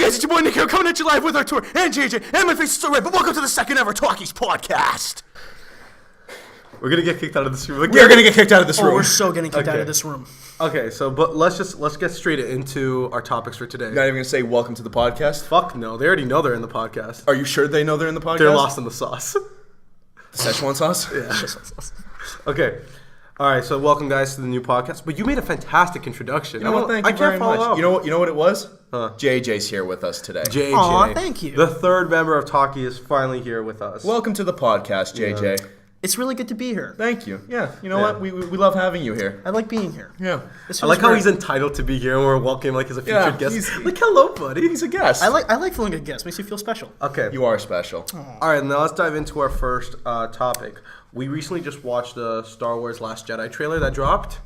guys? It's your boy Nick here, coming at you live with our tour, and JJ, and my face is still red, but welcome to the second ever Talkies podcast. We're gonna get kicked out of this room. We're gonna get kicked out of this room. We're so getting kicked out of this room. Okay, but let's get straight into our topics for today. You're not even gonna say welcome to the podcast? Fuck no, they already know they're in the podcast. Are you sure they know they're in the podcast? They're lost in the sauce. The Szechuan sauce? Yeah. Okay. All right, so welcome guys to the new podcast. But you made a fantastic introduction. You know what? Thank you very much. You know what it was? JJ's here with us today. JJ. Aw, thank you. The third member of Talkie is finally here with us. Welcome to the podcast, JJ. Yeah. It's really good to be here. Thank you. Yeah, you know what? We love having you here. I like being here. Yeah. This I feels like how great. he's entitled to be here and we're welcoming like as a featured guest. he's- Like, hello, buddy. He's a guest. I like feeling a guest. Makes you feel special. Okay. You are special. All right, now let's dive into our first topic. We recently just watched the Star Wars Last Jedi trailer that dropped.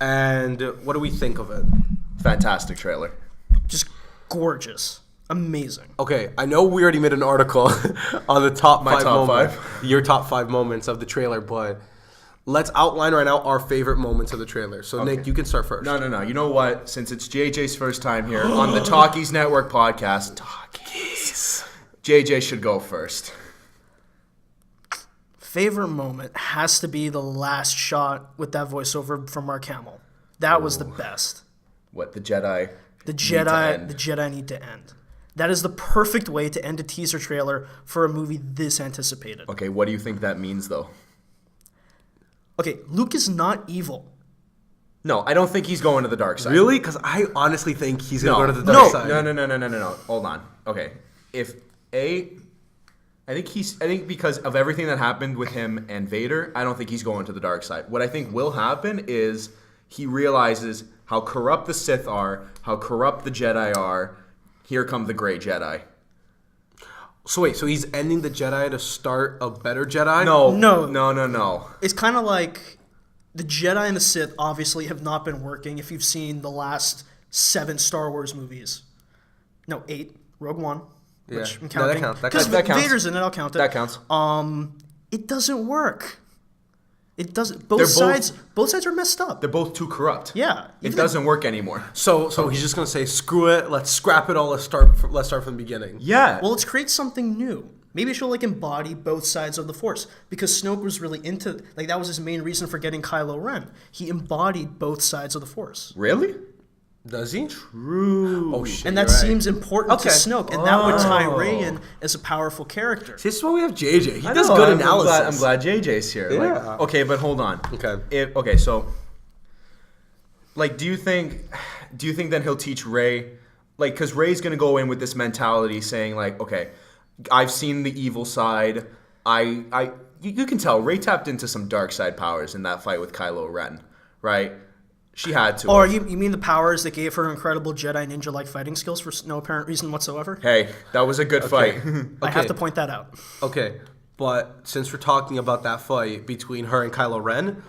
And what do we think of it? Fantastic trailer. Just gorgeous. Amazing. Okay, I know we already made an article on the top My five top moments, five. your top 5 moments of the trailer, but let's outline right now our favorite moments of the trailer. So, Nick, you can start first. No. You know what? Since it's JJ's first time here on the Talkies Network podcast, Talkies, JJ should go first. Favorite moment has to be the last shot with that voiceover from Mark Hamill. That was the best. What, the Jedi? The need to Jedi end? need to end. That is the perfect way to end a teaser trailer for a movie this anticipated. Okay, what do you think that means, though? Okay, Luke is not evil. No, I don't think he's going to the dark side. Really? Because I honestly think he's going to go to the dark side. No. Hold on. Okay, I think because of everything that happened with him and Vader, I don't think he's going to the dark side. What I think will happen is he realizes how corrupt the Sith are, how corrupt the Jedi are. Here come the Grey Jedi. So wait, so he's ending the Jedi to start a better Jedi? No. It's kind of like the Jedi and the Sith obviously have not been working if you've seen the last 7 Star Wars movies. No, 8. Rogue One. Which I'm No, that counting. counts. Because That counts. Vader's in it, I'll count it. That counts. It doesn't work. It doesn't. Both sides are messed up. They're both too corrupt. Yeah. It doesn't work anymore. So he's just gonna say, screw it, let's scrap it all, let's start from the beginning. Yeah. Well, let's create something new. Maybe she'll embody both sides of the Force, because Snoke was really into that was his main reason for getting Kylo Ren. He embodied both sides of the Force, Really? Does he? True. Oh shit. and that you're right. seems important Okay. to Snoke, and that would tie Oh. Rey in as a powerful character. See, this is why we have JJ. He I does know, good I'm analysis. glad JJ's here. Yeah. Okay, but hold on. Okay. So, do you think then he'll teach Rey, because Rey's gonna go in with this mentality, saying okay, I've seen the evil side. You can tell Rey tapped into some dark side powers in that fight with Kylo Ren, right? She had to. Or you mean the powers that gave her incredible Jedi ninja-like fighting skills for no apparent reason whatsoever? Hey, that was a good fight. I have to point that out. Okay, but since we're talking about that fight between her and Kylo Ren,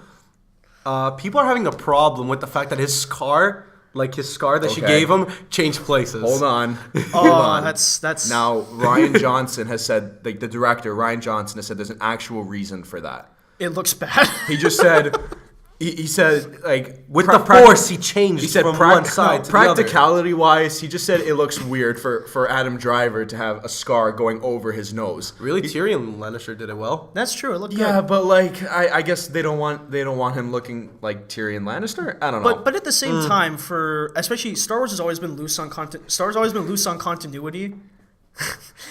people are having a problem with the fact that his scar that she Okay. gave him, changed places. Hold on. That's Now, Ryan Johnson has said, the director, Ryan Johnson, has said there's an actual reason for that. it looks bad. He just said, he said, With the Force, he changed he said from one side to the other. practicality-wise, he just said it looks weird for Adam Driver to have a scar going over his nose. Really, Tyrion Lannister did it well. That's true. It looked Yeah, good. but I guess they don't want him looking like Tyrion Lannister. I don't know. But at the same time, especially Star Wars has always been loose on Star Wars has always been loose on continuity.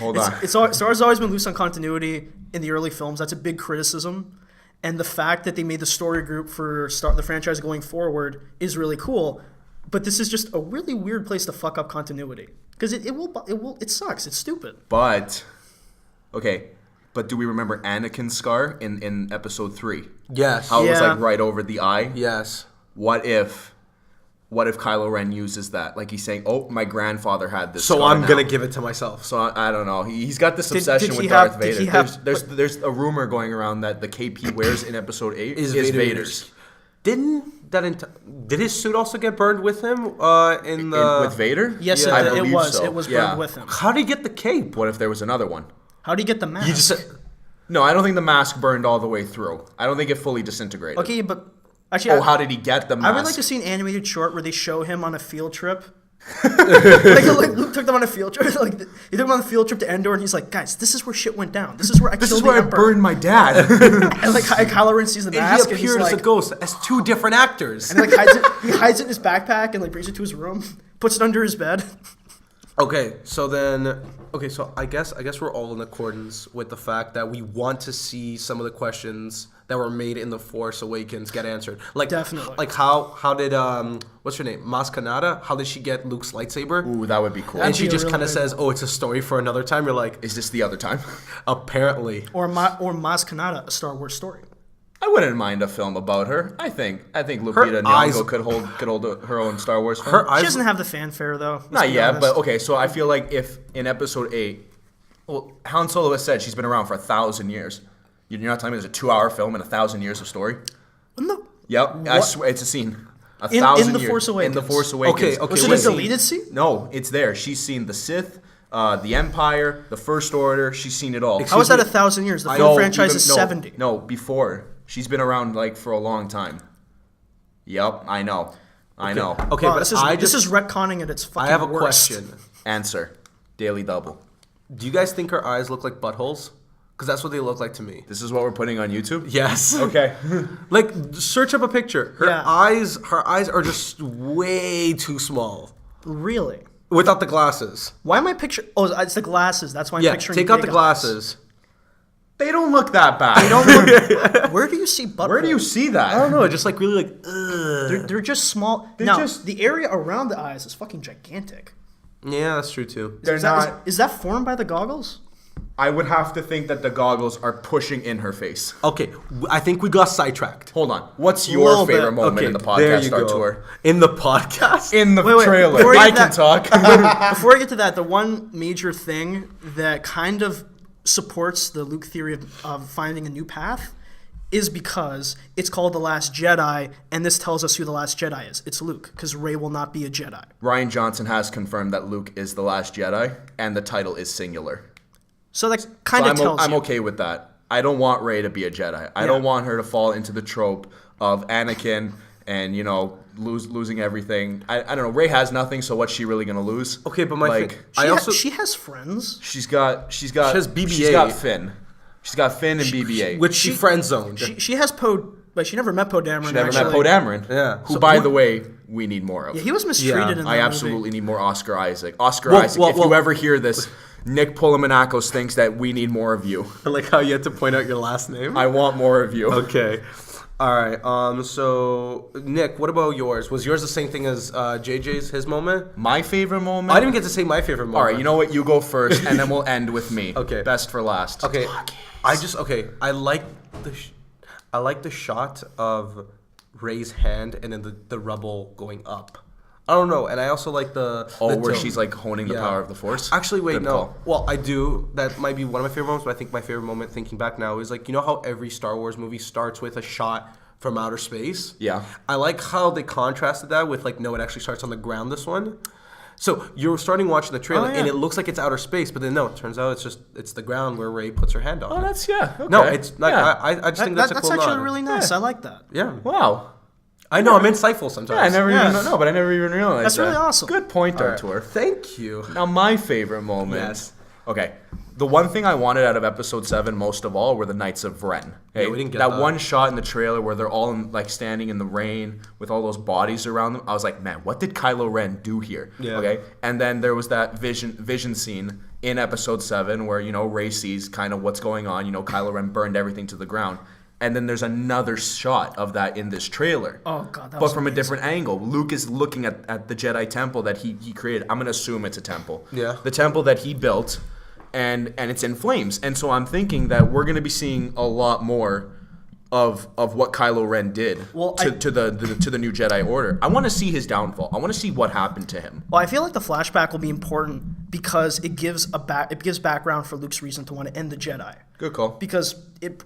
Hold on. Star Wars has always been loose on continuity in the early films. That's a big criticism. And the fact that they made the story group for the franchise going forward is really cool. But this is just a really weird place to fuck up continuity, because it sucks. It's stupid. But do we remember Anakin's scar in Episode 3? Yes. How it was Yeah. right over the eye? Yes. What if Kylo Ren uses that? Like he's saying, "Oh, my grandfather had this." So scar I'm now." gonna give it to myself. So I don't know. He's got this Did obsession he with have- Darth did Vader. he have- There's a rumor going around that the cape he wears in Episode 8 Is is Vader's. Vader's. Did his suit also get burned with him With Vader? Yes, I it believe was. so. It was Yeah. burned with him. How did he get the cape? What if there was another one? How do you get the mask? You just said, No, I don't think the mask burned all the way through. I don't think it fully disintegrated. Okay, but actually, Oh, how did he get the mask? I would like to see an animated short where they show him on a field trip like Luke took them on a field trip. Like he took them on a field trip to Endor, and he's like, "Guys, this is where shit went down. This is where I This killed is where the I Emperor." burned my dad. And like Kylo Ren sees the And he mask, and he's appeared like, as a ghost as two different actors. and he hides it in his backpack, and like brings it to his room, puts it under his bed. So I guess we're all in accordance with the fact that we want to see some of the questions that were made in The Force Awakens get answered. Like Definitely. Like how did what's her name? Maz Kanata, how did she get Luke's lightsaber? Ooh, that would be cool. And That'd she be a just really kind of big says, "Oh, it's a story for another time." You're like, Is this the other time? apparently. Or Maz Kanata, a Star Wars story. I wouldn't mind a film about her. I think Lupita Her eyes- Nyong'o could hold her own Star Wars film. Her She eyes. doesn't have the fanfare though. let's Not be yet, honest. but okay. So I feel like if in Episode 8, well, Han Solo has said she's been around for 1,000 years. You're not telling me there's a 2-hour film and 1,000 years of story? No. Yep, I What? swear it's a scene. In 1,000 The years. Force In The Awakens. Force Awakens. Okay, Was it a wait. deleted scene? No, it's there. She's seen the Sith, the Empire, the First Order. She's seen it all. How is that me. 1,000 years? The No, film franchise even- is no, 70. No, before. She's been around like for a long time. Yep, I know. I know. Okay, Wow, but this is retconning at its fucking I have a worst. question. Answer. Daily Double. Do you guys think her eyes look like buttholes? Because that's what they look like to me. This is what we're putting on YouTube? Yes. Okay. Like, search up a picture. Her Yeah. eyes are just way too small Really? without the glasses. Why am I picturing? Oh, it's the glasses. That's why I'm Yeah, picturing. take out the big eyes. glasses. They don't look that bad. Where do you see butt? Where do you see that? I don't know, just like really like, ugh. They're just small. They're Now just- the area around the eyes is fucking gigantic. Yeah, that's true too. They're Is that, not. is that formed by the goggles? I would have to think that the goggles are pushing in her face. Okay, I think we got sidetracked. Hold on. What's A your little bit. favorite moment in the there podcast you go. tour? In the podcast? In the Wait, trailer. before you I get can that- talk. Before I get to that, the one major thing that kind of supports the Luke theory of finding a new path is because it's called The Last Jedi, and this tells us who the Last Jedi is. It's Luke, because Rey will not be a Jedi. Ryan Johnson has confirmed that Luke is the last Jedi, and the title is singular. So that So kind of tells I'm you. okay with that. I don't want Rey to be a Jedi. I don't want her to fall into the trope of Anakin and, you know, losing everything. I don't know. Rey has nothing, so what's she really going to lose? Okay, but my like, She has friends. she's got She has BB-8. She's got Finn. She's got Finn and BB-8. Which she friend zoned. She has Poe, but she never met Poe Dameron. She never met actually. Poe Dameron. Yeah. Who, So by who- the way, we need more of. Yeah, he was mistreated Yeah, in that I movie. absolutely need more Oscar Isaac. Oscar Well, Isaac, well, if well- you ever hear this, Nick Polomanakos thinks that we need more of you. I like how you had to point out your last name. I want more of you. Okay. All right. So Nick, what about yours? Was yours the same thing as JJ's his moment? My favorite moment? I didn't even get to say my favorite moment. All right, you know what? You go first, and then we'll end with me. Okay. Best for last. Okay. I like the shot of Rey's hand and then the rubble going up. I don't know, and I also like the Oh, the where tilt. she's like honing the Yeah. power of the Force? Actually, wait, Good no. call. Well, I do. That might be one of my favorite moments, but I think my favorite moment, thinking back now, is like, you know how every Star Wars movie starts with a shot from outer space? Yeah. I like how they contrasted that with like, no, it actually starts on the ground, this one. So you're starting watching the trailer, Oh, yeah. and it looks like it's outer space, but then no, it turns out it's the ground where Rey puts her hand on. Oh, it. that's, yeah. Okay. No, it's like Yeah. I just think that's a cool actually nod. really nice. Yeah. I like that. Yeah, Wow. I know I'm insightful sometimes. Yeah, I never Yeah. even know, but I never even realized That's really that. awesome. Good point, All right. Artur. Thank you. Now, my favorite moment. Yes. Okay. The one thing I wanted out of Episode 7 most of all were the Knights of Ren. Yeah, we didn't get that. one shot in the trailer where they're all like standing in the rain with all those bodies around them. I was like, man, what did Kylo Ren do here? Yeah. Okay. And then there was that vision scene in Episode 7 where, you know, Rey sees kind of what's going on. You know, Kylo Ren burned everything to the ground. And then there's another shot of that in this trailer. Oh, God, that But was from a amazing. different angle. Luke is looking at the Jedi temple that he created. I'm going to assume it's a temple. Yeah. The temple that he built, and it's in flames. And so I'm thinking that we're going to be seeing a lot more of what Kylo Ren did Well, to the new Jedi Order. I want to see his downfall. I want to see what happened to him. Well, I feel like the flashback will be important because it gives background for Luke's reason to want to end the Jedi. Good call. Because it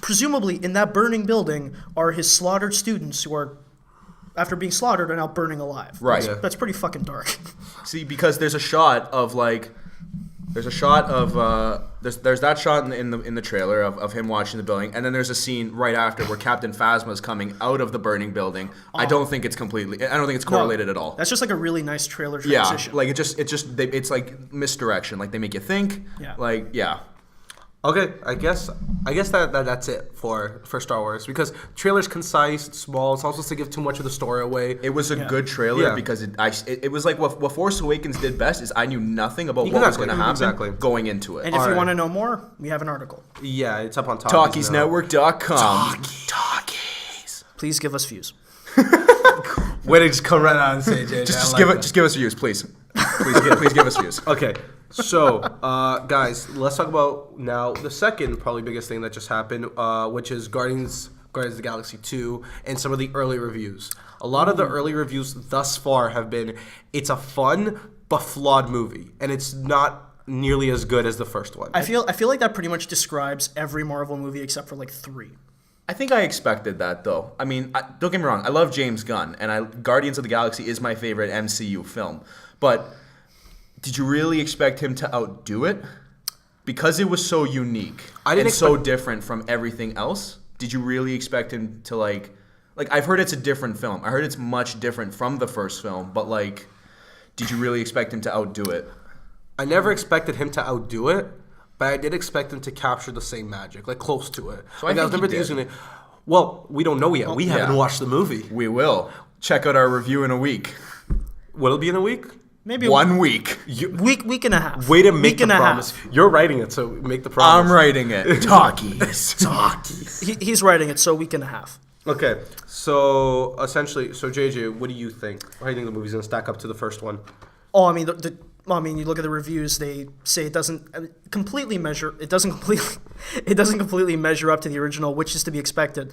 presumably in that burning building are his slaughtered students who are, after being slaughtered, are now burning alive. Right. That's pretty fucking dark. See, because there's a shot of like There's a shot of there's that shot in the trailer of him watching the building, and then there's a scene right after where Captain Phasma is coming out of the burning building. I don't think it's correlated at all. That's just like a really nice trailer transition. Yeah, like it's like misdirection. Like they make you think. Yeah. Like yeah. Okay, I guess that's it for Star Wars, because trailer's concise, it's small. It's not supposed to give too much of the story away. It was a good trailer Yeah. because it was like what Force Awakens did best is I knew nothing about what was going to happen going into it. And if you want to know more, we have an article. Yeah, it's up on Talkies now. TalkiesNetwork.com. Talkies. Please give us views. Way to just come right out and say, JJ. Just give us views, please. Please give us views. Okay, so guys, let's talk about now the second probably biggest thing that just happened, which is Guardians of the Galaxy 2 and some of the early reviews. A lot of the early reviews thus far have been, it's a fun but flawed movie, and it's not nearly as good as the first one. I feel like that pretty much describes every Marvel movie except for like 3. I think I expected that, though. I mean, don't get me wrong. I love James Gunn, and Guardians of the Galaxy is my favorite MCU film. But did you really expect him to outdo it? Because it was so unique so different from everything else, did you really expect him to, like, I've heard it's a different film. I heard it's much different from the first film, but, like, did you really expect him to outdo it? I never expected him to outdo it, but I did expect him to capture the same magic, like close to it. So I think he did. using it. Well, we don't know yet. We haven't watched the movie. We will. Check out our review in a week. Will it be in a week? Maybe 1 week. Week and a half. Way to make week the promise. You're writing it, so make the promise. I'm writing it. Talkies. He's writing it, so week and a half. Okay, so essentially, JJ, what do you think? How do you think the movie's gonna stack up to the first one? Oh, I mean, you look at the reviews. They say it doesn't completely measure. It doesn't completely measure up to the original, which is to be expected.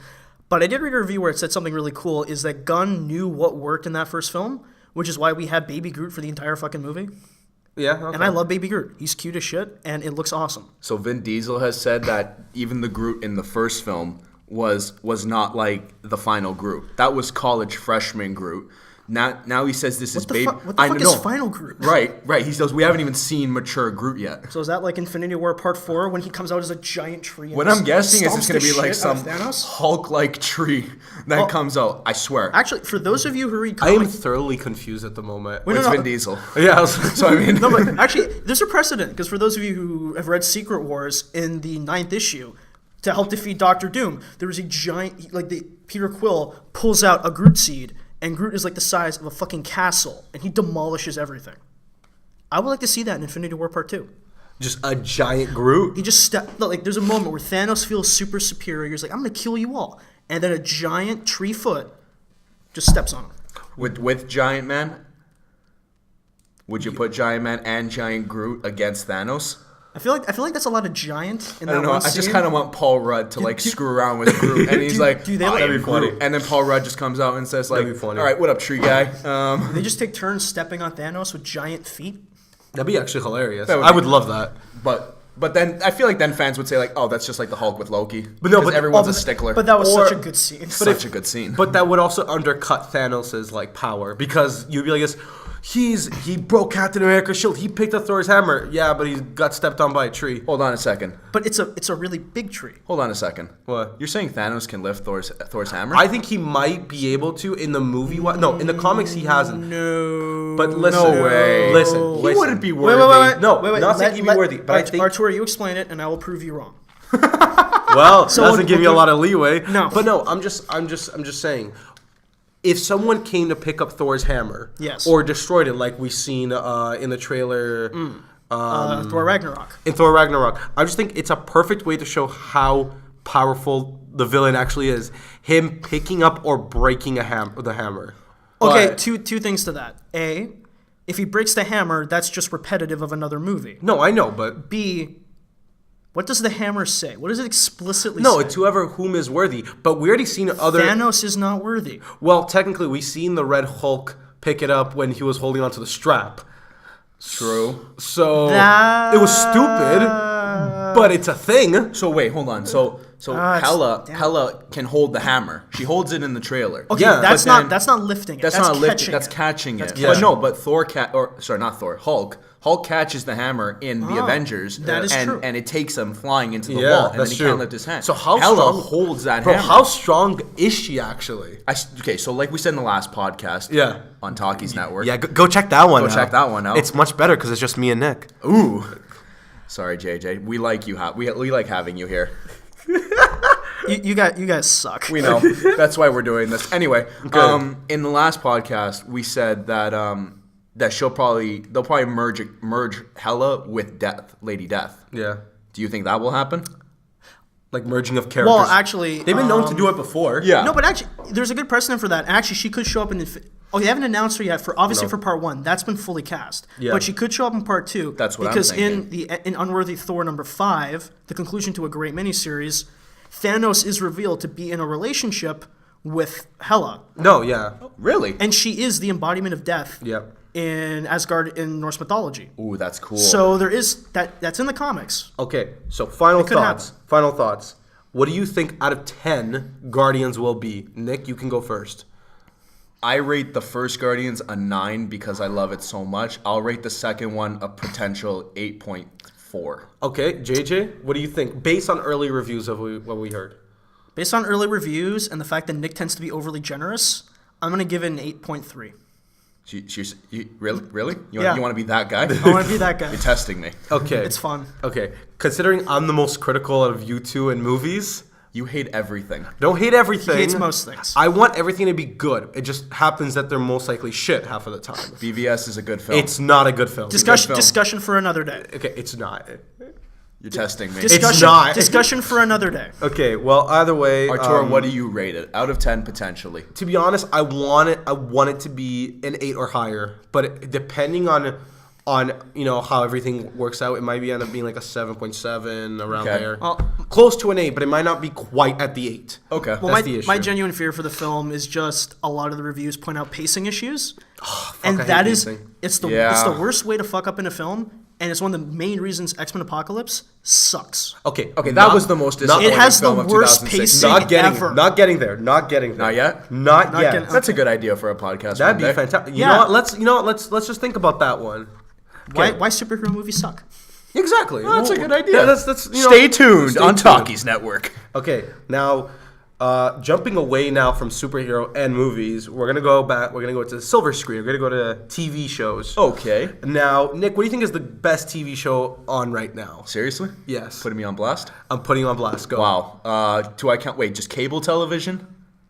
But I did read a review where it said something really cool: is that Gunn knew what worked in that first film, which is why we had Baby Groot for the entire fucking movie. Yeah, okay. And I love Baby Groot. He's cute as shit, and it looks awesome. So Vin Diesel has said that even the Groot in the first film was not like the final Groot. That was college freshman Groot. Now he says this is baby. What the fuck is Final Groot? Right. He says we haven't even seen mature Groot yet. So is that like Infinity War Part 4 when he comes out as a giant tree? What I'm guessing is stomps it's going to the be like shit out of some Thanos? Hulk-like tree that comes out. I swear. Actually, for those of you who read I am comics, thoroughly confused at the moment. It's Vin Diesel. Yeah, So I mean, no, but actually, there's a precedent because for those of you who have read Secret Wars in the 9th issue, to help defeat Doctor Doom, there was a giant, Peter Quill pulls out a Groot seed, and Groot is like the size of a fucking castle, and he demolishes everything. I would like to see that in Infinity War Part 2. just a giant Groot. He just there's a moment where Thanos feels super superior. He's like, I'm gonna kill you all, and then a giant tree foot just steps on him. with Giant Man, would you put Giant Man and Giant Groot against Thanos? I feel like that's a lot of giant in I that don't know. one I just scene. kind of want Paul Rudd to screw around with Groot, and he's like, do they "Oh, like- that'd be funny." Groot. And then Paul Rudd just comes out and says like, That'd be funny. "All right, what up, tree guy?" They just take turns stepping on Thanos with giant feet. That'd be actually hilarious. That would I be- would love that. But then I feel like then fans would say like, "Oh, that's just like the Hulk with Loki." But no, 'Cause but- everyone's oh, a but- stickler. But that was Or- such a good scene. such a good scene. But that would also undercut Thanos' power, because you'd be like, he broke Captain America's shield. He picked up Thor's hammer. Yeah, but he got stepped on by a tree. Hold on a second. But it's a really big tree. Hold on a second. What? You're saying Thanos can lift Thor's hammer? I think he might be able to in the movie. No, in the comics he hasn't. No. But listen, No way. Listen, He listen. wouldn't be Wait, worthy. No, not saying he'd be worthy, but I think- Artur, you explain it, and I will prove you wrong. Well, So doesn't we'll- give you a lot of leeway. No. But no, I'm just saying, if someone came to pick up Thor's hammer, Yes. or destroyed it, like we seen in the trailer, Thor Ragnarok. in Thor Ragnarok, I just think it's a perfect way to show how powerful the villain actually is. Him picking up or breaking the hammer. Okay, But- two things to that. A, if he breaks the hammer, that's just repetitive of another movie. No, I know, but B, what does the hammer say? What does it explicitly no, say? it's whoever whom is worthy. But we already seen other. Thanos is not worthy. Well, technically, we seen the Red Hulk pick it up when he was holding onto the strap. True. So That- it was stupid, but it's a thing. So wait, hold on. So Ah, damn. Hela can hold the hammer. She holds it in the trailer. Okay, Yeah, that's but then- not lifting it. That's not lifting. That's catching it. catching But Thor not Thor. Hulk catches the hammer in the Avengers. that is and, true. And it takes him flying into the Yeah, wall, and then that's he true. can't lift his hand. So how Hela strong- holds that Bro, hammer? how strong is she actually? Okay, so like we said in the last podcast, Yeah. on Talkies Network. Yeah, go check that one out. Go check that one out. It's much better because it's just me and Nick. Ooh. Sorry, JJ. We like you. We like having you here. You guys suck. We know. That's why we're doing this. Anyway, in the last podcast, we said that that they'll probably merge Hela with Lady Death. Yeah. Do you think that will happen? Like merging of characters. Well, actually, they've been known to do it before. Yeah. No, but actually, there's a good precedent for that. And actually, she could show up in. They haven't announced her yet for for part 1. That's been fully cast. Yeah. But she could show up in part 2. That's what I'm because thinking. in Unworthy Thor number 5, the conclusion to a great miniseries, Thanos is revealed to be in a relationship with Hela, No, yeah. Really? and she is the embodiment of death. Yep. In Asgard in Norse mythology. Ooh, that's cool. So there is that's in the comics. Okay, so final could thoughts. happen. Final thoughts. What do you think out of 10 Guardians will be? Nick, you can go first. I rate the first Guardians a 9 because I love it so much. I'll rate the second one a potential 8.4. Okay, JJ, what do you think? Based on early reviews of what we heard. Based on early reviews and the fact that Nick tends to be overly generous, I'm going to give it an 8.3. Really? You Yeah. want to be that guy? I want to be that guy. You're testing me. Okay. It's fun. Okay, considering I'm the most critical of you two in movies, You hate everything. don't hate everything. He hates most things. I want everything to be good. It just happens that they're most likely shit half of the time. BVS is a good film. It's not a good film. Discussion film. discussion for another day. Okay, it's not. You're testing me. Discussion, not. discussion for another day. Okay, well, either way, Arturo, what do you rate it? Out of 10, potentially. to be honest, I want it to be an 8 or higher, but depending on how everything works out, it might end up being like a 7.7 around Okay. there, close to an 8, but it might not be quite at the 8. Okay. Well, That's the issue. my genuine fear for the film is just a lot of the reviews point out pacing issues, and I hate that is pacing. it's the Yeah. worst way to fuck up in a film, and it's one of the main reasons X-Men Apocalypse sucks. Okay, That was the most disappointing It has the film of worst 2006. pacing not getting ever. not getting there. Not yet? Not yet. getting- That's a good idea for a podcast. That'd one be day. fantastic. You Yeah. know what? Let's just think about that one. Why superhero movies suck? Exactly. That's a good idea. Yeah, that's Stay tuned stay on tuned. Talkies Network. Okay, now jumping away now from superhero and movies, we're gonna go back. We're gonna go to the silver screen. We're gonna go to TV shows. Okay. Now, Nick, what do you think is the best TV show on right now? Seriously? Yes. Putting me on blast? I'm putting you on blast. Go. Wow. Do I count? Wait, just cable television?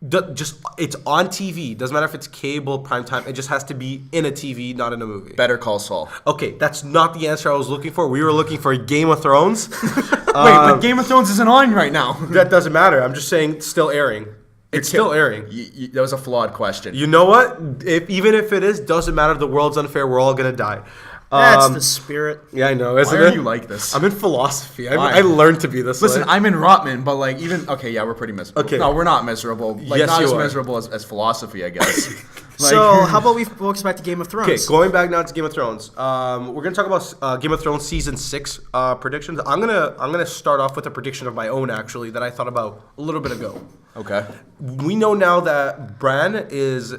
Just it's on TV. Doesn't matter if it's cable, primetime. It just has to be in a TV, not in a movie. Better Call Saul. Okay, that's not the answer I was looking for. We were looking for Game of Thrones. Wait, but Game of Thrones isn't on right now. That doesn't matter. I'm just saying, it's still airing. It's still airing. That was a flawed question. You know what? Even if it is, doesn't matter. The world's unfair. We're all gonna die. That's the spirit. Yeah, I know. Why Isn't are it? you like this? I'm in philosophy. Why? I learned to be this Listen, way. I'm in Rotman, but like even okay, yeah, we're pretty miserable. Okay. No, we're not miserable. Like Yes, not you as are. miserable as philosophy, I guess. Like- So how about we focus back to Game of Thrones? Okay, going back now to Game of Thrones. We're gonna talk about Game of Thrones season 6 predictions. I'm gonna start off with a prediction of my own actually that I thought about a little bit ago. Okay. We know now that Bran is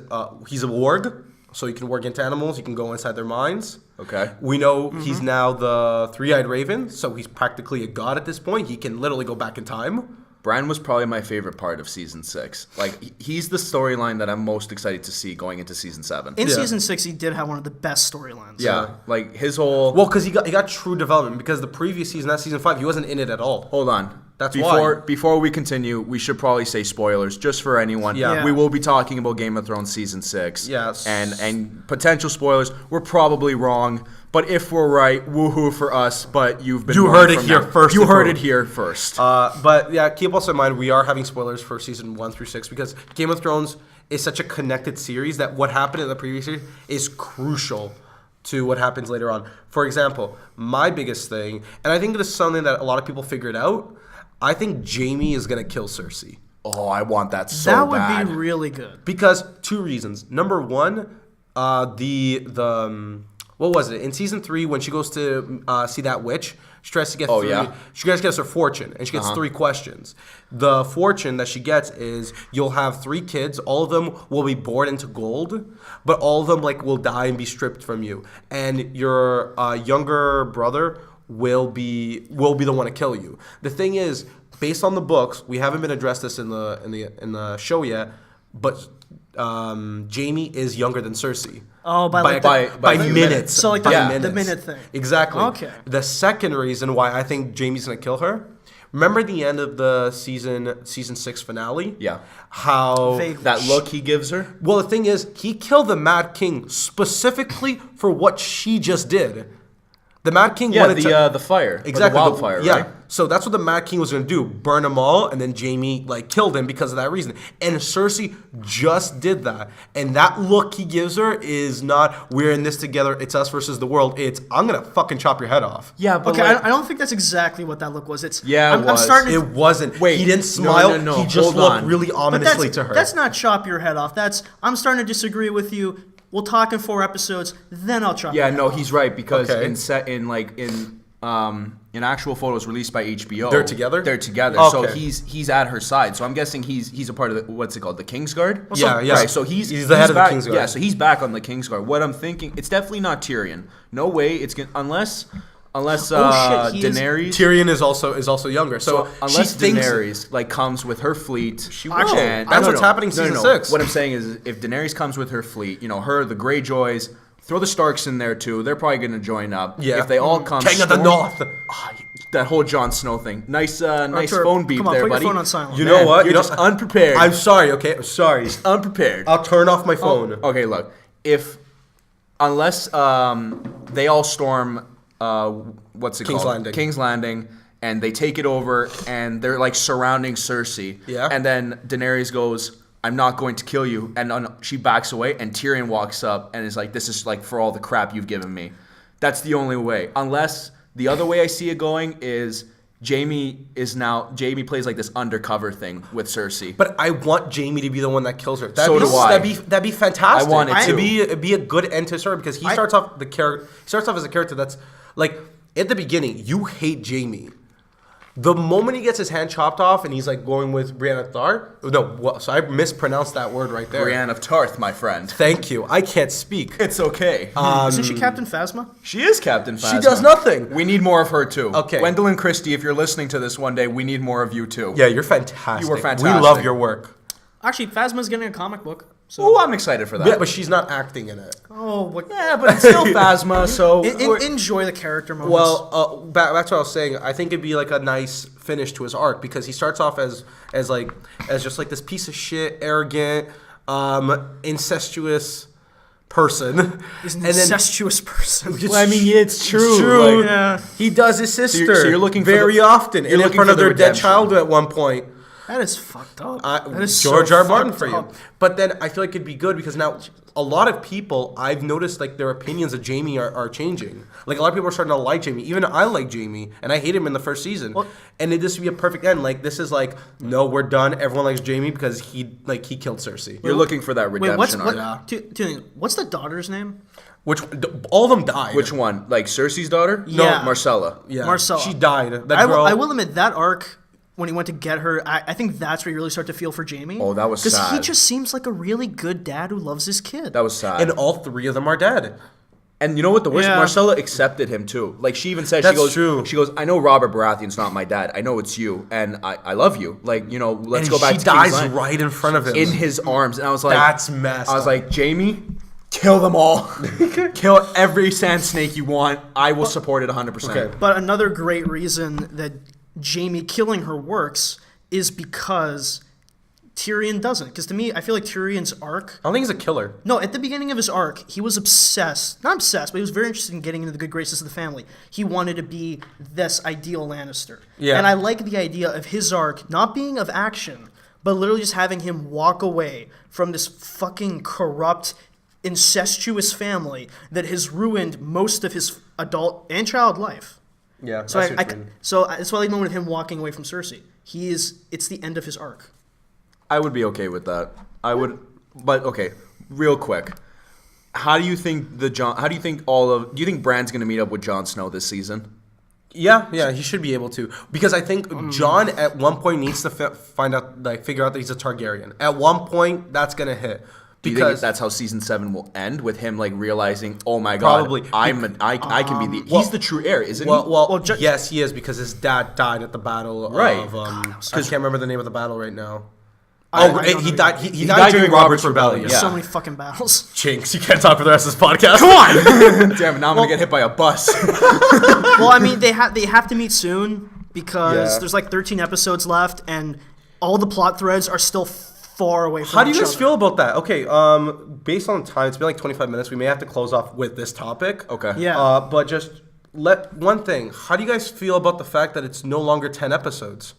he's a warg, so he can work into animals. He can go inside their minds. Okay. We know he's now the three-eyed raven, so he's practically a god at this point. He can literally go back in time. Bran was probably my favorite part of season 6. Like he's the storyline that I'm most excited to see going into season 7. In Yeah. season 6, he did have one of the best storylines. Yeah, like his whole. Well, because he got true development. Because the previous season, that season 5, he wasn't in it at all. Hold on. That's before why. Before we continue, we should probably say spoilers just for anyone. Yeah. We will be talking about Game of Thrones season 6. Yes. And potential spoilers. We're probably wrong, but if we're right, woohoo for us. But you've been You wrong heard it from here now. first You and heard foremost. it here first. But yeah, keep also in mind we are having spoilers for season 1 through 6 because Game of Thrones is such a connected series that what happened in the previous series is crucial to what happens later on. For example, my biggest thing, and I think this is something that a lot of people figured out, I think Jaime is gonna kill Cersei. Oh, I want that so That would bad. be really good. Because two reasons. Number one, what was it in season 3 when she goes to see that witch? She tries to get Oh, three. yeah? She tries to get her fortune, and she gets 3 questions. The fortune that she gets is you'll have 3 kids. All of them will be born into gold, but all of them like will die and be stripped from you. And your younger brother will be the one to kill you. The thing is, based on the books, we haven't been addressed this in the show yet, but Jamie is younger than Cersei. Oh, by minutes. So like By the minutes. minute thing. Exactly. Okay. The second reason why I think Jamie's gonna kill her. Remember the end of the season 6 finale? Yeah. How Vaguely. That look he gives her. well, the thing is, he killed the Mad King specifically for what she just did. The Mad King Yeah, wanted to the fire. exactly Or the wildfire, yeah. right? So that's what the Mad King was gonna do: burn them all, and then Jamie like killed him because of that reason. And Cersei just did that, and that look he gives her is not "we're in this together, it's us versus the world." It's "I'm gonna fucking chop your head off." Yeah, but Okay, like, I don't think that's exactly what that look was. It's Yeah, it I'm was. starting to It wasn't. Wait, he didn't no, smile. no, He just hold looked on. really But ominously to her. that's not chop your head off. That's I'm starting to disagree with you. We'll talk in 4 episodes, then I'll chop. yeah, your head no, off. he's right because Okay. in actual photos released by HBO, They're together? They're together. Okay. So he's at her side. So I'm guessing he's a part of the, what's it called, the Kingsguard? Yeah, yeah. Right. So he's the head of the back, Kingsguard. Yeah. So he's back on the Kingsguard. What I'm thinking, it's definitely not Tyrion. No way. It's gonna unless Oh, shit, he is- Daenerys. Tyrion is also younger. So So, unless she thinks Daenerys like comes with her fleet, She will. That's what's happening in season 6. What I'm saying is, if Daenerys comes with her fleet, her, the Greyjoys, throw the Starks in there too. They're probably going to join up. Yeah. If they all come, King of the North. That whole Jon Snow thing. Nice Artur, phone beep come on, there, put your buddy. phone on silent. You know what? You're You know- just unprepared. I'm sorry. Okay, I'm sorry. unprepared. I'll turn off my phone. Okay, look. Unless they all storm, what's it King's called? Landing. King's Landing, and they take it over, and they're like surrounding Cersei. Yeah. And then Daenerys goes, "I'm not going to kill you," and she backs away, and Tyrion walks up and is like, "This is like for all the crap you've given me." That's the only way. Unless the other way I see it going is Jamie plays like this undercover thing with Cersei. But I want Jamie to be the one that kills her. So do I. That'd be fantastic. I want it to too. be a good end to the story because he starts off as a character that's like at the beginning you hate Jamie. The moment he gets his hand chopped off and he's like going with Brienne of Tarth. So I mispronounced that word right there. Brienne of Tarth, my friend. Thank you. I can't speak. It's okay. Isn't she Captain Phasma? She is Captain Phasma. She does nothing. We need more of her too. Okay. Gwendolyn Christie, if you're listening to this one day, we need more of you too. Yeah, you're fantastic. You were We fantastic. love your work. Actually, Phasma's getting a comic book. So Oh, I'm excited for that. Yeah, but she's not acting in it. what? Yeah, but it's still Phasma, so Enjoy the character moments. Well, that's what I was saying. I think it'd be like a nice finish to his arc because he starts off as just like this piece of shit, arrogant, incestuous person. He's an and then- incestuous person. Well, I mean, it's true. It's true. like- Yeah. He does his sister so you're looking for very the- often you're and in looking front for of the their dead redemption. child at one point. That is fucked up. That is George so R. Martin fucked for you. up. But then I feel like it'd be good because now a lot of people, I've noticed like their opinions of Jamie are changing. Like a lot of people are starting to like Jamie. Even I like Jamie, and I hate him in the first season. And this would be a perfect end. Like this is like, no, we're done. Everyone likes Jamie because he killed Cersei. You're looking for that Wait, redemption arc. two things. What's the daughter's name? Which all of them died. Which one? Like Cersei's daughter? Yeah. No, Marcella. Yeah, Marcella. She died. That I girl. will admit that arc when he went to get her. I think that's where you really start to feel for Jamie. Oh, that was because he sad. just seems like a really good dad who loves his kid. That was sad. and all 3 of them are dead. And you know what the worst? Yeah. Marcella accepted him too. Like she even said, That's she goes, true. She goes, "I know Robert Baratheon's not my dad. I know it's you, and I love you. Like let's And go back." she to dies King's Landing." right in front of him. in his arms, and I was like, That's messed I was up. like, Jamie, kill them all. Kill every sand snake you want. I will support it 100%. Okay. But another great reason that Jamie killing her works is because Tyrion doesn't. Because to me, I feel like Tyrion's arc. I don't think he's a killer. No, at the beginning of his arc, he was obsessed. Not obsessed, but he was very interested in getting into the good graces of the family. He wanted to be this ideal Lannister. Yeah. And I like the idea of his arc not being of action, but literally just having him walk away from this fucking corrupt, incestuous family that has ruined most of his adult and child life. Yeah. So that's why I like the moment of him walking away from Cersei. It's the end of his arc. I would be okay with that. I would, but okay, real quick. How do you think do you think Bran's going to meet up with Jon Snow this season? Yeah, he should be able to, because I think John at one point needs to figure out that he's a Targaryen. At one point, that's gonna hit. Do you think that's how season 7 will end, with him like realizing, oh my god, Probably. I can be he's the true heir, isn't he? Yes, he is, because his dad died at the battle of Right. I can't remember the name of the battle right now. He died. He died during Robert's Rebellion. Yeah. So many fucking battles. Jinx, you can't talk for the rest of this podcast. Come on! Damn it, now I'm gonna get hit by a bus. Well, I mean, they have to meet soon because Yeah. there's like 13 episodes left, and all the plot threads are still far away from How do you each guys other. feel about that? Okay, based on time, it's been like 25 minutes. We may have to close off with this topic. Okay. Yeah. But just one thing. How do you guys feel about the fact that it's no longer 10 episodes?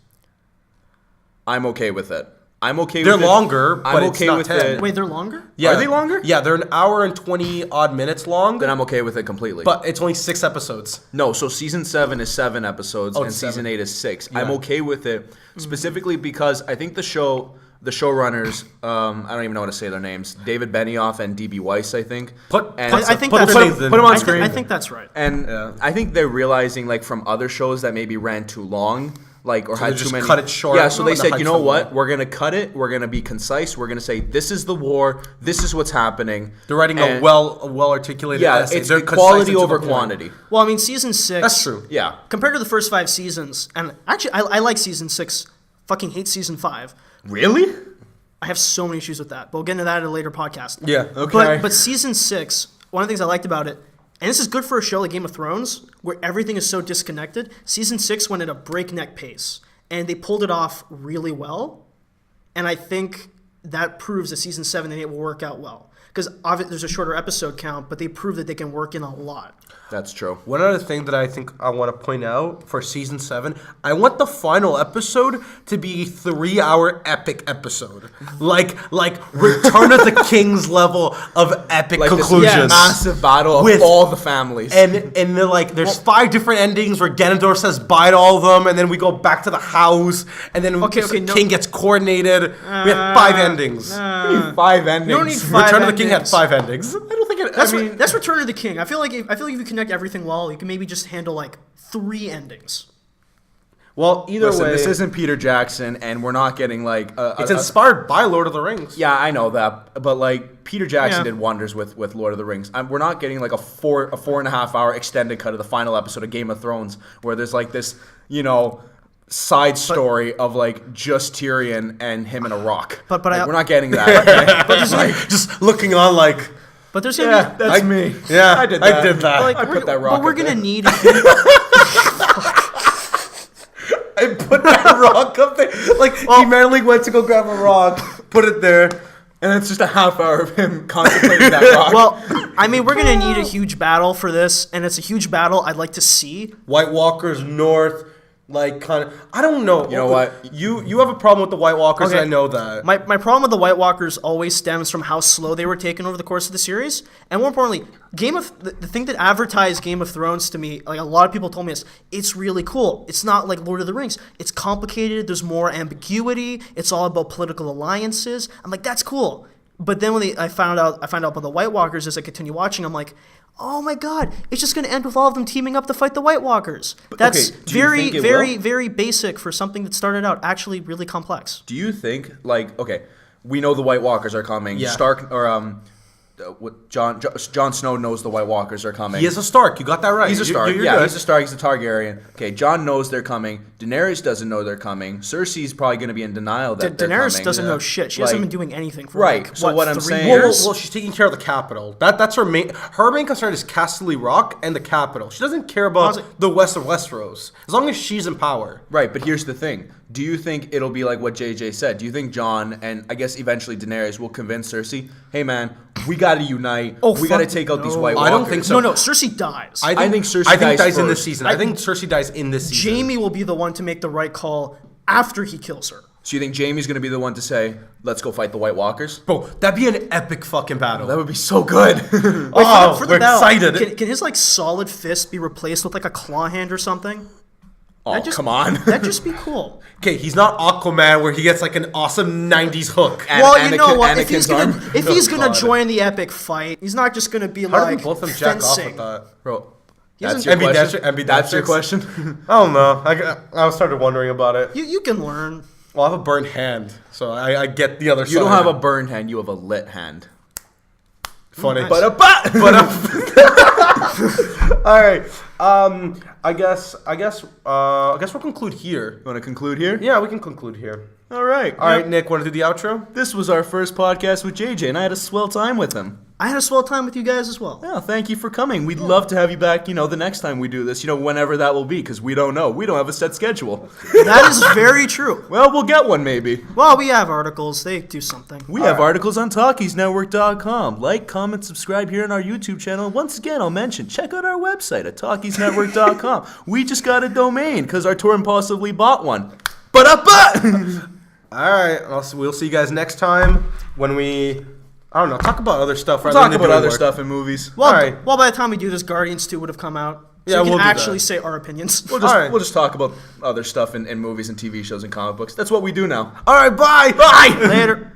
I'm okay with it. I'm okay They're with it. longer, but I'm it's okay not with 10. it. Wait, they're longer? Yeah. Are they longer? Yeah, they're an hour and 20 odd minutes long. Then I'm okay with it completely. But it's only 6 episodes. No, so season 7 is 7 episodes, and it's season 7. 8 is 6. Yeah. I'm okay with it specifically because I think the showrunners, I don't even know how to say their names, David Benioff and DB Weiss, I think. I think put that's them on screen. I think that's right. And Yeah. I think they're realizing, like, from other shows that maybe ran too long, like, or So had they too just many. cut it short Yeah, so they when the said, hype's you know from what? low. We're gonna cut it. We're gonna be concise. We're gonna say this is the war. This is what's happening. They're writing a And- well articulated Yeah, essay. it's They're concise quality and to over the point. quantity. Well, I mean, season 6. That's true. Yeah. Compared to the first 5 seasons, and actually, I like season 6. Fucking hate season 5. Really? I have so many issues with that, but we'll get into that at a later podcast. Yeah. Okay. But season 6, one of the things I liked about it, and this is good for a show like Game of Thrones, where everything is so disconnected. Season 6 went at a breakneck pace, and they pulled it off really well. And I think that proves that season 7 and 8 will work out well. Because there's a shorter episode count, but they prove that they can work in a lot. That's true. One other thing that I think I want to point out for season 7, I want the final episode to be a 3-hour epic episode, like Return of the King's level of epic Like this conclusions. massive battle of With- all the families. And they're like, there's 5 different endings where Ganondorf says bye to all of them, and then we go back to the house, and then Okay, the no. King gets coordinated. We have 5 endings. 5 endings. You don't need 5 Return of the King had endings. 5 endings. I don't think it. That's Return of the King. I feel like if you connect everything well, you can maybe just handle like 3 endings. well, either Listen, way, this isn't Peter Jackson, and we're not getting like it's inspired by Lord of the Rings. Yeah, I know that, but like Peter Jackson Yeah. did wonders with Lord of the Rings. We're not getting like a 4.5 hour extended cut of the final episode of Game of Thrones, where there's like this, side story of like just Tyrion and him in a rock. But Like, I- we're not getting that. Like, just looking on like, But there's gonna yeah, be that's me. yeah, I did that. I did that. like I put that rock But we're up gonna there. need. I put that rock up there. Like, he randomly went to go grab a rock, put it there. And it's just a half hour of him contemplating that rock. Well, I mean, we're gonna need a huge battle for this, and it's a huge battle I'd like to see. White Walkers north, like kind of. I don't know. You know what? You have a problem with the White Walkers. Okay. I know that. My problem with the White Walkers always stems from how slow they were taken over the course of the series, and more importantly, the thing that advertised Game of Thrones to me, like a lot of people told me, is it's really cool. It's not like Lord of the Rings. It's complicated. There's more ambiguity. It's all about political alliances. I'm like, that's cool. But then when I found out about the White Walkers as I continue watching, I'm like, oh my god, it's just going to end with all of them teaming up to fight the White Walkers. That's okay, do you very, think it very, will? very basic for something that started out actually really complex. Do you think, like, okay, we know the White Walkers are coming. Yeah. Stark or Jon Snow knows the White Walkers are coming. He is a Stark. You got that right. He's a Stark. You're Yeah, good. he's a Stark. He's a Targaryen. Okay, Jon knows they're coming. Daenerys doesn't know they're coming. Cersei's probably going to be in denial that they're Daenerys coming. doesn't know shit. She hasn't Like, been doing anything for right, like, so what I'm 3 saying- years? Well, she's taking care of the capital. That's her main. Her main concern is Castle Rock and the capital. She doesn't care about Honestly- the west of Westeros, as long as she's in power. Right, but here's the thing. Do you think it'll be like what JJ said? Do you think Jon and I guess eventually Daenerys will convince Cersei, hey man, we got to unite. Oh, we got to fuck take out these no. White I Walkers. don't think so. No, Cersei dies. I think Cersei dies in this first. season. I think Cersei dies in this season. Jamie will be the one to make the right call after he kills her. So you think Jaime's going to be the one to say, let's go fight the White Walkers? Bro, that'd be an epic fucking battle. That would be so good. Oh, For we're excited. Can his like solid fist be replaced with like a claw hand or something? Oh, come on. That'd just be cool. Okay, he's not Aquaman where he gets like an awesome 90s hook. Well, you know what? If he's Anakin's gonna arm. if he's gonna God. join the epic fight, he's not just gonna be How like did both of them jack off fencing. with that? Bro, That's your question. That's your Ambidextrous? question. I don't know. I started wondering about it. You can learn. Well, I have a burnt hand, so I get the other side. You don't have a burned hand. You have a lit hand. funny. Nice. All right. I guess we'll conclude here. You want to conclude here? Yeah, we can conclude here. All right. All right, Nick, want to do the outro? This was our first podcast with JJ, and I had a swell time with him. I had a swell time with you guys as well. Yeah, thank you for coming. We'd love to have you back, the next time we do this, whenever that will be, because we don't know. We don't have a set schedule. That is very true. Well, we'll get one maybe. Well, we have articles. They do something. We have articles on TalkiesNetwork.com. Like, comment, subscribe here on our YouTube channel. And once again, I'll mention, check out our website at TalkiesNetwork.com. We just got a domain because our tour impulsively bought one. But All right. We'll see you guys next time when we, I don't know, talk about other stuff. We'll talk about other stuff in movies. Well, All right. well, by the time we do this, Guardians 2 would have come out. So Yeah, we we'll can do actually that. say our opinions. We'll just talk about other stuff in movies and TV shows and comic books. That's what we do now. All right. Bye. Bye! Later.